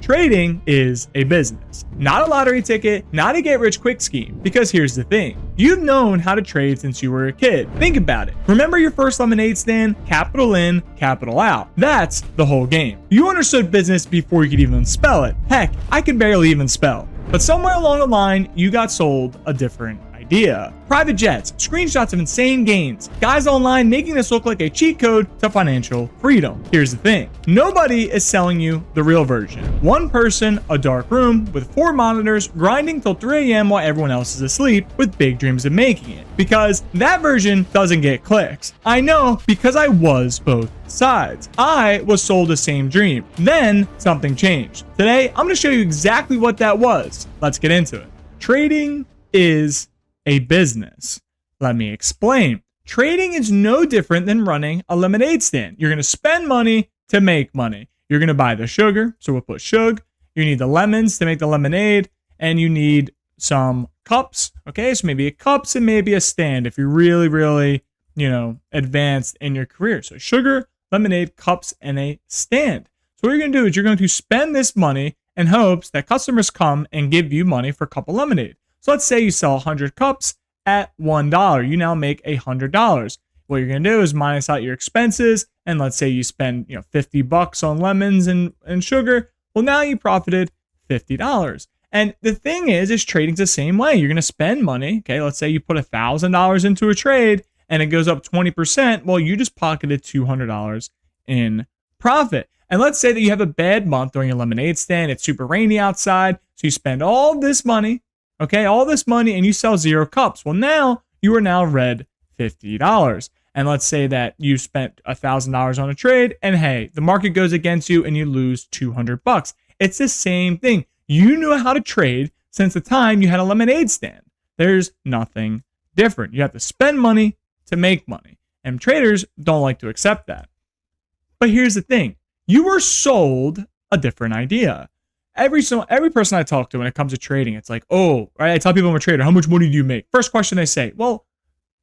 Trading is a business, not a lottery ticket, not a get-rich-quick scheme. Because here's the thing. You've known how to trade since you were a kid. Think about it. Remember your first lemonade stand? Capital in, capital out. That's the whole game. You understood business before you could even spell it. Heck, I could barely even spell. But somewhere along the line, you got sold a different idea. Private jets, screenshots of insane gains, guys online making this look like a cheat code to financial freedom. Here's the thing. Nobody is selling you the real version. One person, a dark room with 4 monitors, grinding till 3 a.m. while everyone else is asleep with big dreams of making it. Because that version doesn't get clicks. I know, because I was both sides. I was sold the same dream. Then something changed. Today, I'm going to show you exactly what that was. Let's get into it. Trading is a business. Let me explain. Trading is no different than running a lemonade stand. You're going to spend money to make money. You're going to buy the sugar, so we'll put shug. You need the lemons to make the lemonade, and you need some cups. Okay, so maybe a cups and maybe a stand if you're really, advanced in your career. So sugar, lemonade, cups, and a stand. So what you're going to do is you're going to spend this money in hopes that customers come and give you money for a cup of lemonade. So let's say you sell 100 cups at $1. You now make $100. What you're going to do is minus out your expenses. And let's say you spend, $50 on lemons and sugar. Well, now you profited $50. And the thing is trading's the same way. You're going to spend money. Okay. Let's say you put $1,000 into a trade and it goes up 20%. Well, you just pocketed $200 in profit. And let's say that you have a bad month during your lemonade stand. It's super rainy outside. So you spend all this money. Okay, all this money and you sell 0 cups. Well, now you are now red $50. And let's say that you spent $1,000 on a trade and hey, the market goes against you and you lose $200. It's the same thing. You knew how to trade since the time you had a lemonade stand. There's nothing different. You have to spend money to make money. And traders don't like to accept that. But here's the thing. You were sold a different idea. Every person I talk to when it comes to trading, it's like, oh, right. I tell people I'm a trader. How much money do you make? First question they say, well,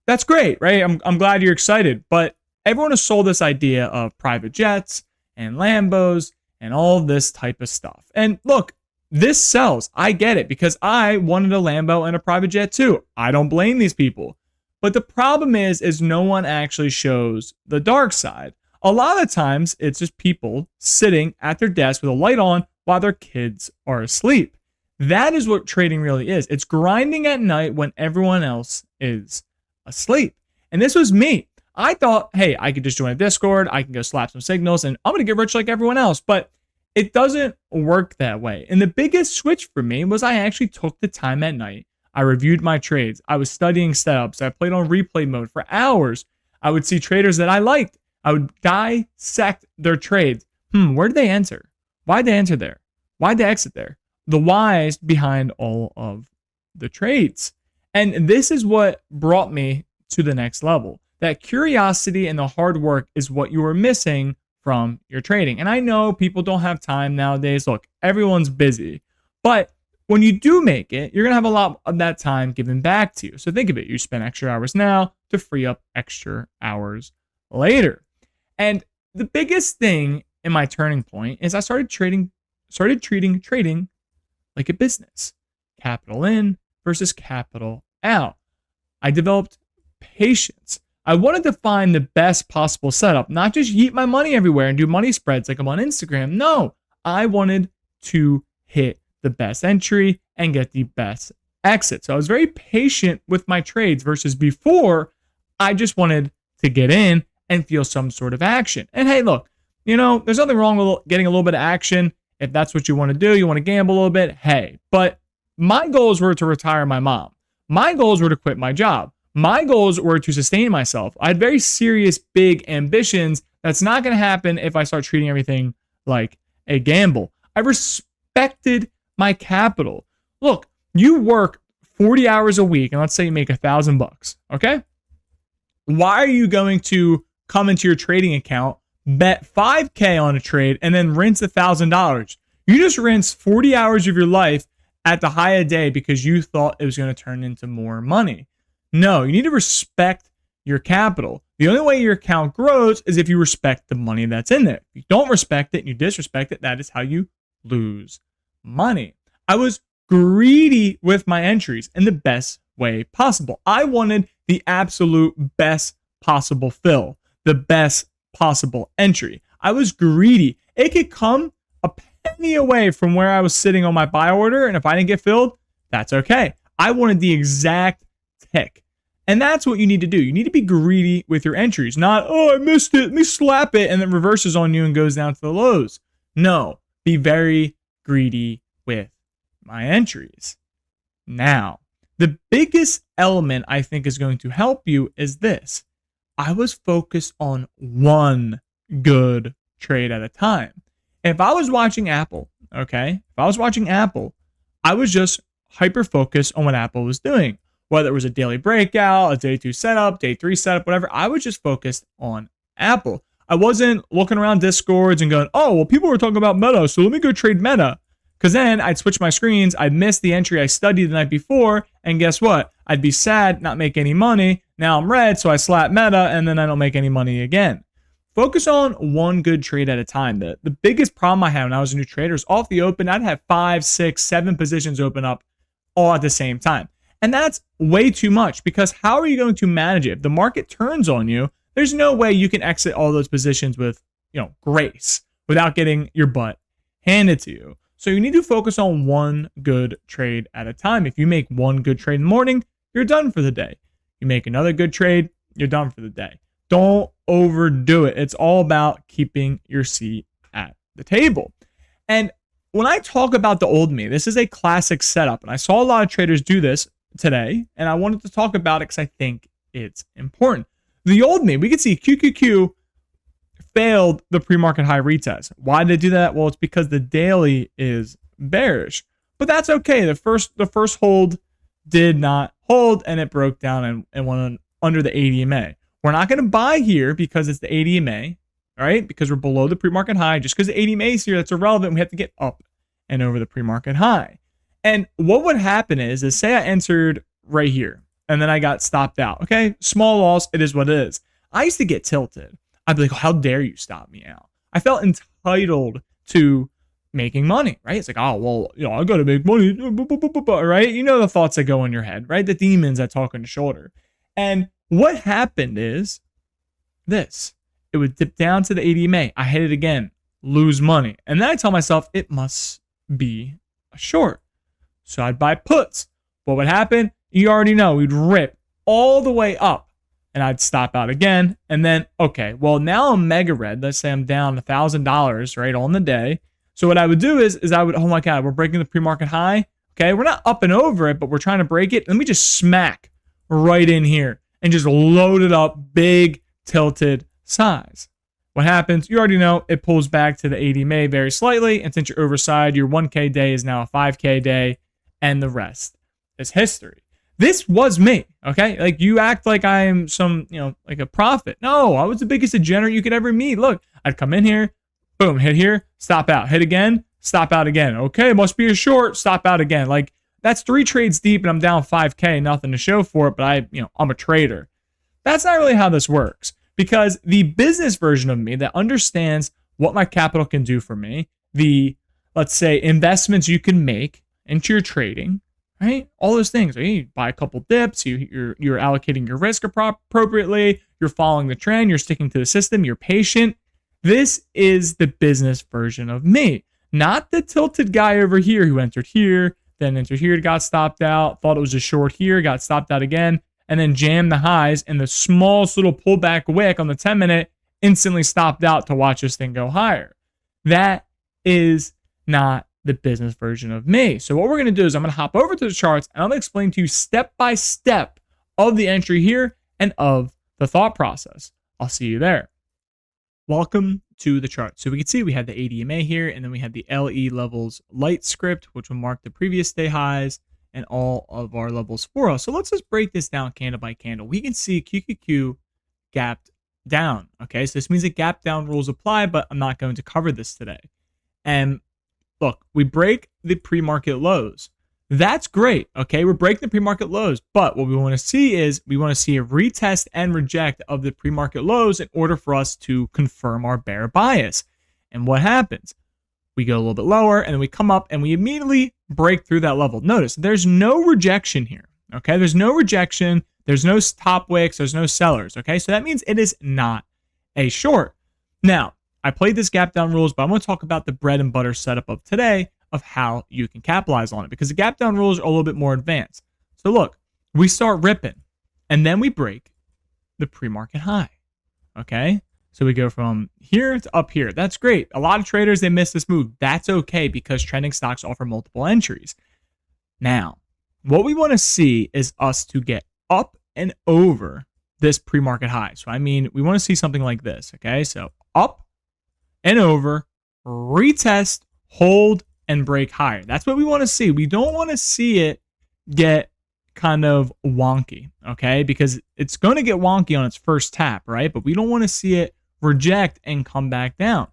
that's great, right? I'm glad you're excited. But everyone has sold this idea of private jets and Lambos and all this type of stuff. And look, this sells. I get it because I wanted a Lambo and a private jet too. I don't blame these people. But the problem is no one actually shows the dark side. A lot of times it's just people sitting at their desk with a light on while their kids are asleep. That is what trading really is. It's grinding at night when everyone else is asleep. And this was me. I thought, hey, I could just join a Discord. I can go slap some signals and I'm going to get rich like everyone else. But it doesn't work that way. And the biggest switch for me was I actually took the time at night. I reviewed my trades. I was studying setups. I played on replay mode for hours. I would see traders that I liked. I would dissect their trades. Where did they enter? Why'd they enter there? Why'd they exit there? The whys behind all of the trades. And this is what brought me to the next level. That curiosity and the hard work is what you are missing from your trading. And I know people don't have time nowadays. Look, everyone's busy. But when you do make it, you're going to have a lot of that time given back to you. So think of it. You spend extra hours now to free up extra hours later. And the biggest thing in my turning point is I started treating trading like a business. Capital in versus capital out. I developed patience. I wanted to find the best possible setup, not just yeet my money everywhere and do money spreads like I'm on Instagram. No, I wanted to hit the best entry and get the best exit. So I was very patient with my trades versus before I just wanted to get in and feel some sort of action. And hey, look, there's nothing wrong with getting a little bit of action. If that's what you want to do, you want to gamble a little bit, hey. But my goals were to retire my mom. My goals were to quit my job. My goals were to sustain myself. I had very serious, big ambitions. That's not going to happen if I start treating everything like a gamble. I respected my capital. Look, you work 40 hours a week, and let's say you make $1,000, okay? Why are you going to come into your trading account, bet $5K on a trade, and then rinse $1,000? You just rinsed 40 hours of your life at the high of day because you thought it was going to turn into more money. No, you need to respect your capital. The only way your account grows is if you respect the money that's in there. If you don't respect it and you disrespect it, that is how you lose money. I was greedy with my entries in the best way possible. I wanted the absolute best possible fill, the best possible entry. I was greedy. It could come a penny away from where I was sitting on my buy order, and if I didn't get filled, that's okay. I wanted the exact tick. And that's what you need to do. You need to be greedy with your entries, not, oh, I missed it, let me slap it, and then reverses on you and goes down to the lows. No, be very greedy with my entries. Now, the biggest element I think is going to help you is this. I was focused on one good trade at a time. If I was watching Apple, okay, if I was watching Apple, I was just hyper focused on what Apple was doing. Whether it was a daily breakout, a day 2 setup, day 3 setup, whatever, I was just focused on Apple. I wasn't looking around Discords and going, oh, well, people were talking about Meta, so let me go trade Meta. Because then I'd switch my screens, I'd miss the entry I studied the night before, and guess what? I'd be sad, not make any money. Now I'm red, so I slap Meta, and then I don't make any money again. Focus on one good trade at a time. The biggest problem I had when I was a new trader is off the open, I'd have 5, 6, 7 positions open up all at the same time. And that's way too much, because how are you going to manage it? If the market turns on you, there's no way you can exit all those positions with, grace without getting your butt handed to you. So you need to focus on one good trade at a time. If you make one good trade in the morning, you're done for the day. You make another good trade, you're done for the day. Don't overdo it. It's all about keeping your seat at the table. And when I talk about the old me, this is a classic setup. And I saw a lot of traders do this today, and I wanted to talk about it because I think it's important. The old me, we could see QQQ failed the pre-market high retest. Why did it do that? Well, it's because the daily is bearish, but that's okay. The first hold did not hold, and it broke down and went under the ADMA. We're not going to buy here because it's the ADMA, all right? Because we're below the pre-market high. Just because the ADMA is here, that's irrelevant. We have to get up and over the pre-market high. And what would happen is say I entered right here and then I got stopped out. Okay, small loss. It is what it is. I used to get tilted. I'd be like, how dare you stop me out? I felt entitled to making money, right? It's like, oh, well, I got to make money, right? You know the thoughts that go in your head, right? The demons that talk on your shoulder. And what happened is this. It would dip down to the ADMA. I hit it again, lose money. And then I tell myself, it must be a short. So I'd buy puts. What would happen? You already know. We'd rip all the way up and I'd stop out again. And then, okay, well, now I'm mega red. Let's say I'm down $1,000, right, on the day. So what I would do is I would, oh my God, we're breaking the pre-market high. Okay, we're not up and over it, but we're trying to break it. Let me just smack right in here and just load it up, big tilted size. What happens? You already know it pulls back to the ADMA very slightly. And since you're overside, your 1K day is now a 5K day. And the rest is history. This was me, okay? Like, you act like I'm some, like a prophet. No, I was the biggest degenerate you could ever meet. Look, I'd come in here, boom, hit here, stop out, hit again, stop out again. Okay, must be a short, stop out again. Like, that's 3 trades deep and I'm down 5K, nothing to show for it, but I'm a trader. That's not really how this works, because the business version of me that understands what my capital can do for me, the, let's say, investments you can make into your trading, right? All those things. Right? You buy a couple dips, you're allocating your risk appropriately, you're following the trend, you're sticking to the system, you're patient. This is the business version of me, not the tilted guy over here who entered here, then entered here, got stopped out, thought it was a short here, got stopped out again, and then jammed the highs, and the smallest little pullback wick on the 10-minute instantly stopped out to watch this thing go higher. That is not the business version of me. So what we're going to do is I'm going to hop over to the charts and I'm going to explain to you step by step of the entry here and of the thought process. I'll see you there. Welcome to the chart. So we can see we have the ADMA here, and then we have the LE levels light script, which will mark the previous day highs and all of our levels for us. So let's just break this down candle by candle. We can see QQQ gapped down. Okay, so this means that gap down rules apply, but I'm not going to cover this today. And look, we break the pre-market lows. That's great, okay? We're breaking the pre-market lows, but what we want to see is we want to see a retest and reject of the pre-market lows in order for us to confirm our bear bias. And what happens? we go a little bit lower, and then we come up and we immediately break through that level. Notice there's no rejection here. Okay, there's no rejection. There's no top wicks. There's no sellers. Okay, so that means it is not a short. Now, I played this gap down rules, but I'm going to talk about the bread and butter setup of today of how you can capitalize on it, because the gap down rules are a little bit more advanced. So look, we start ripping and then we break the pre-market high. Okay, so we go from here to up here. That's great. A lot of traders, they miss this move. That's okay, because trending stocks offer multiple entries. Now, what we want to see is us to get up and over this pre-market high. So I mean, we want to see something like this. Okay, so up and over, retest, hold, and break higher. That's what we want to see. We don't want to see it get kind of wonky, okay? Because it's going to get wonky on its first tap, right? But we don't want to see it reject and come back down,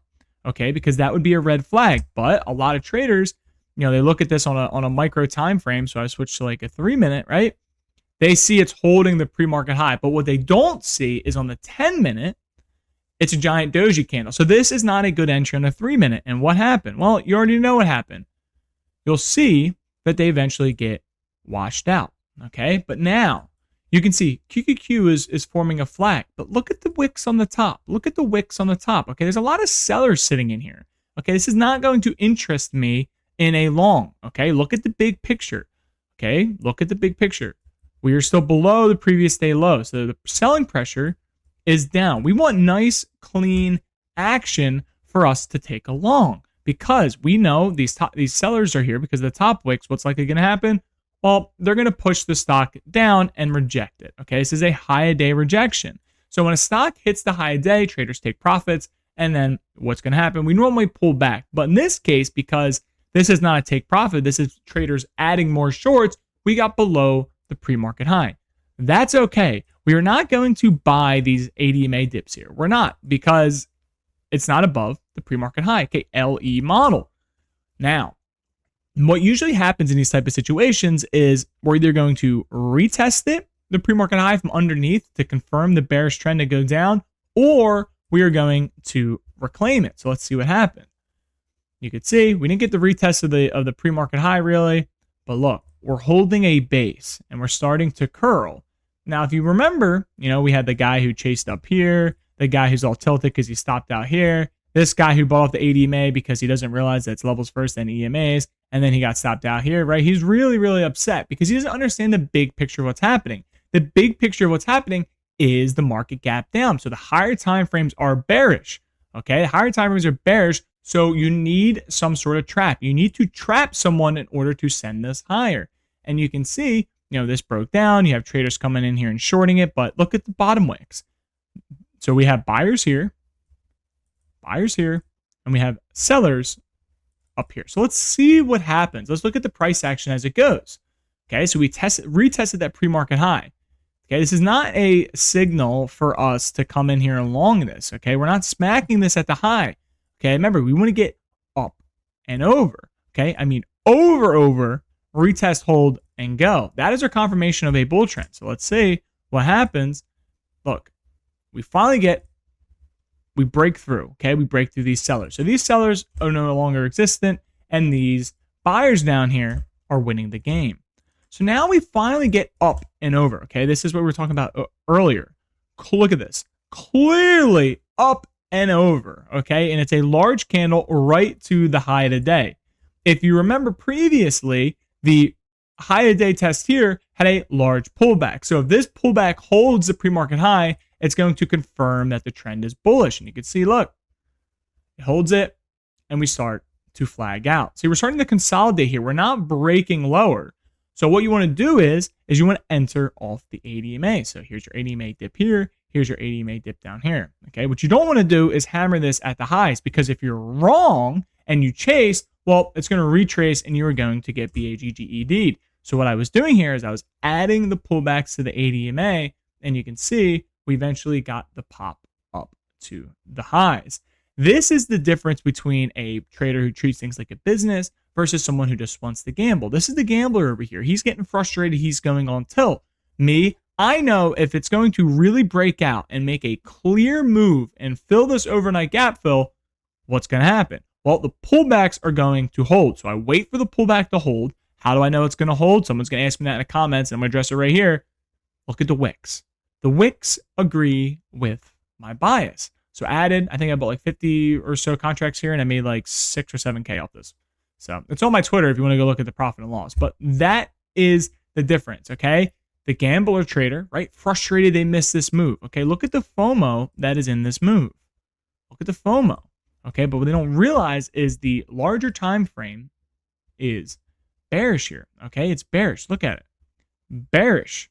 okay? Because that would be a red flag. But a lot of traders, they look at this on a micro time frame. So I switched to like a 3-minute, right? They see it's holding the pre-market high. But what they don't see is on the 10-minute, it's a giant doji candle. So this is not a good entry on a 3-minute. And what happened? Well, you already know what happened. You'll see that they eventually get washed out. Okay, but now you can see QQQ is forming a flag. But look at the wicks on the top. Look at the wicks on the top. Okay, there's a lot of sellers sitting in here. Okay, this is not going to interest me in a long. Okay, look at the big picture. Okay, look at the big picture. We are still below the previous day low. So the selling pressure is down. We want nice, clean action for us to take a long, because we know these sellers are here because of the top wicks. What's likely going to happen? Well, they're going to push the stock down and reject it. Okay, this is a high a day rejection. So when a stock hits the high a day, traders take profits, and then what's going to happen? We normally pull back. But in this case, because this is not a take profit, this is traders adding more shorts, we got below the pre-market high. That's okay. We are not going to buy these ADMA dips here. We're not, because it's not above the pre-market high. Okay, LE model. Now, what usually happens in these type of situations is we're either going to retest it, the pre-market high from underneath, to confirm the bearish trend to go down, or we are going to reclaim it. So let's see what happened. You could see we didn't get the retest of the pre-market high really, but look, we're holding a base and we're starting to curl. Now, if you remember, we had the guy who chased up here, the guy who's all tilted because he stopped out here, this guy who bought off the ADMA because he doesn't realize that it's levels first and EMAs, and then he got stopped out here, right? He's really, really upset because he doesn't understand the big picture of what's happening. The big picture of what's happening is the market gap down. So the higher time frames are bearish, okay? The higher time frames are bearish, so you need some sort of trap. You need to trap someone in order to send this higher. And you can see, this broke down. You have traders coming in here and shorting it, but look at the bottom wicks. So we have buyers here, and we have sellers up here. So let's see what happens. Let's look at the price action as it goes. Okay, so we retested that pre-market high. Okay, this is not a signal for us to come in here and long this. Okay, we're not smacking this at the high. Okay, remember, we want to get up and over. Okay, I mean over, retest, hold, and go. That is our confirmation of a bull trend. So let's see what happens. Look, we break through. Okay, we break through these sellers. So these sellers are no longer existent, and these buyers down here are winning the game. So now we finally get up and over. Okay, this is what we were talking about earlier. Look at this. Clearly up and over. Okay, and it's a large candle right to the high of the day. If you remember previously, the high of the day test here had a large pullback. So if this pullback holds the pre-market high, it's going to confirm that the trend is bullish. And you can see, look, it holds it, and we start to flag out. See, we're starting to consolidate here. We're not breaking lower. So what you want to do is you want to enter off the ADMA. So here's your ADMA dip here. Here's your ADMA dip down here. Okay, what you don't want to do is hammer this at the highs, because if you're wrong and you chase, well, it's going to retrace and you're going to get BAGGED'd. So what I was doing here is I was adding the pullbacks to the ADMA, and you can see we eventually got the pop up to the highs. This is the difference between a trader who treats things like a business versus someone who just wants to gamble. This is the gambler over here. He's getting frustrated. He's going on tilt. Me, I know if it's going to really break out and make a clear move and fill this overnight gap fill, what's going to happen? Well, the pullbacks are going to hold. So I wait for the pullback to hold. How do I know it's going to hold? Someone's going to ask me that in the comments, and I'm going to address it right here. Look at the wicks. The wicks agree with my bias. So I think I bought like 50 or so contracts here, and I made like 6 or 7K off this. So it's on my Twitter if you want to go look at the profit and loss. But that is the difference, okay? The gambler trader, right? Frustrated they missed this move. Okay, look at the FOMO that is in this move. Look at the FOMO. Okay, but what they don't realize is the larger time frame is bearish here. Okay, it's bearish. Look at it. Bearish.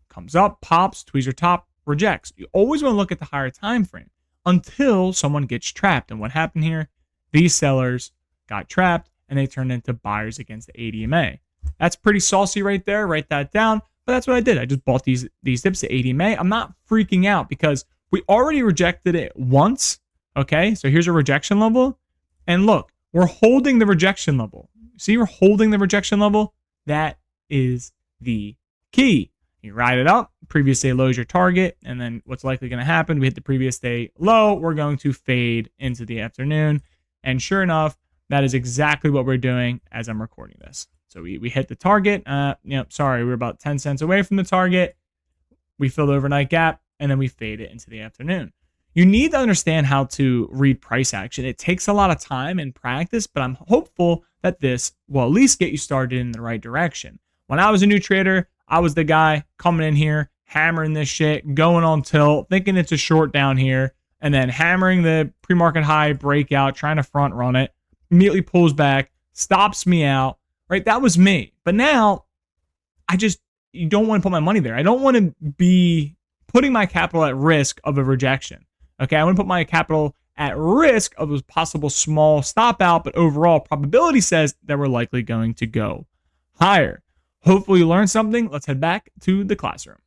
Comes up, pops, tweezer top, rejects. You always want to look at the higher time frame until someone gets trapped. And what happened here? These sellers got trapped and they turned into buyers against the ADMA. That's pretty saucy right there. Write that down. But that's what I did. I just bought these dips at ADMA. I'm not freaking out because we already rejected it once. Okay, so here's a rejection level. And look, we're holding the rejection level. See, we're holding the rejection level. That is the key. You ride it up, previous day low is your target, and then what's likely going to happen, we hit the previous day low, we're going to fade into the afternoon. And sure enough, that is exactly what we're doing as I'm recording this. So we hit the target. We're about 10 cents away from the target. We fill the overnight gap, and then we fade it into the afternoon. You need to understand how to read price action. It takes a lot of time and practice, but I'm hopeful that this will at least get you started in the right direction. When I was a new trader, I was the guy coming in here, hammering this shit, going on tilt, thinking it's a short down here, and then hammering the pre-market high breakout, trying to front run it, immediately pulls back, stops me out, right? That was me. But now, you don't want to put my money there. I don't want to be putting my capital at risk of a rejection. Okay, I want to put my capital at risk of a possible small stop out, but overall probability says that we're likely going to go higher. Hopefully you learned something. Let's head back to the classroom.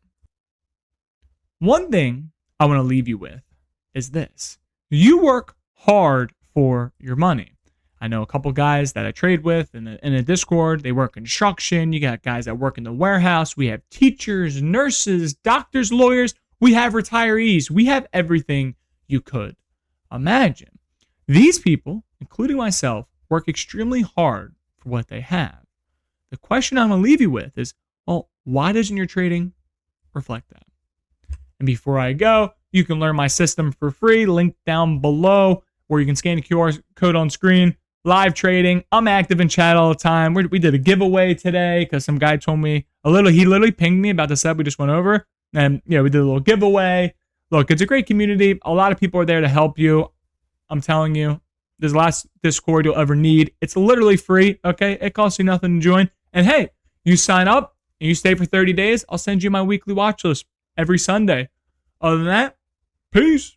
One thing I want to leave you with is this. You work hard for your money. I know a couple guys that I trade with in a Discord. They work construction. You got guys that work in the warehouse. We have teachers, nurses, doctors, lawyers. We have retirees. We have everything you could imagine. These people, including myself, work extremely hard for what they have. The question I'm going to leave you with is, well, why doesn't your trading reflect that? And before I go, you can learn my system for free, link down below, where you can scan the QR code on screen. Live trading. I'm active in chat all the time. We did a giveaway today because some guy told me he literally pinged me about the setup we just went over. And, we did a little giveaway. Look, it's a great community. A lot of people are there to help you. I'm telling you, there's the last Discord you'll ever need. It's literally free, okay? It costs you nothing to join. And hey, you sign up and you stay for 30 days, I'll send you my weekly watch list every Sunday. Other than that, peace.